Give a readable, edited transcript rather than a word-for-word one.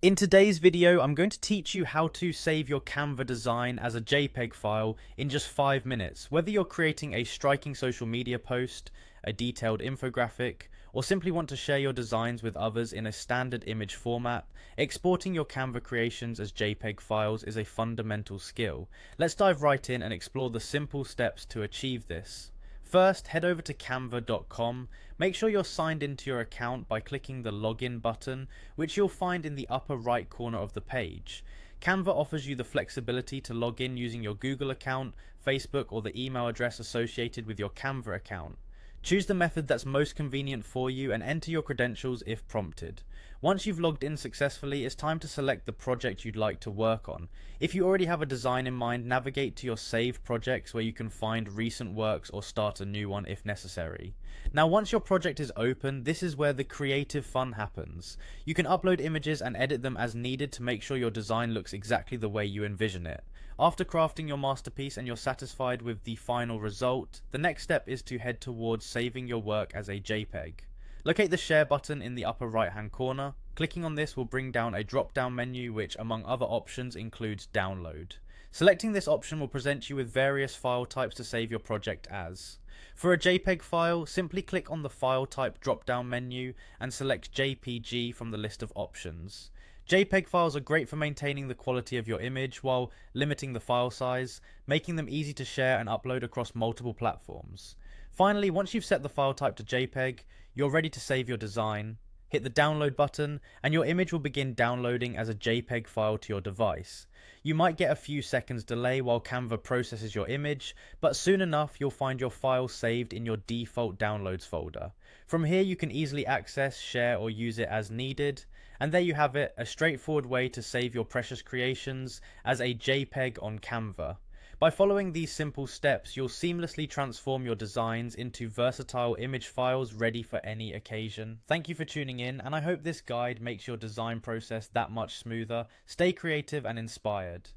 In today's video, I'm going to teach you how to save your Canva design as a JPEG file in just 5 minutes, whether you're creating a striking social media post, a detailed infographic, or simply want to share your designs with others in a standard image format. Exporting your Canva creations as JPEG files is a fundamental skill. Let's dive right in and explore the simple steps to achieve this. First, head over to canva.com. Make sure you're signed into your account by clicking the login button, which you'll find in the upper right corner of the page. Canva offers you the flexibility to log in using your Google account, Facebook, or the email address associated with your Canva account. Choose the method that's most convenient for you and enter your credentials if prompted. Once you've logged in successfully, it's time to select the project you'd like to work on. If you already have a design in mind, navigate to your saved projects where you can find recent works or start a new one if necessary. Now, once your project is open, this is where the creative fun happens. You can upload images and edit them as needed to make sure your design looks exactly the way you envision it. After crafting your masterpiece and you're satisfied with the final result, the next step is to head towards saving your work as a JPEG. Locate the share button in the upper right hand corner. Clicking on this will bring down a drop down menu which, among other options, includes download. Selecting this option will present you with various file types to save your project as. For a JPEG file, simply click on the file type drop down menu and select JPG from the list of options. JPEG files are great for maintaining the quality of your image while limiting the file size, making them easy to share and upload across multiple platforms. Finally, once you've set the file type to JPEG, you're ready to save your design. Hit the download button and your image will begin downloading as a JPEG file to your device. You might get a few seconds delay while Canva processes your image, but soon enough you'll find your file saved in your default downloads folder. From here you can easily access, share, or use it as needed. And there you have it, a straightforward way to save your precious creations as a JPEG on Canva. By following these simple steps, you'll seamlessly transform your designs into versatile image files ready for any occasion. Thank you for tuning in, and I hope this guide makes your design process that much smoother. Stay creative and inspired.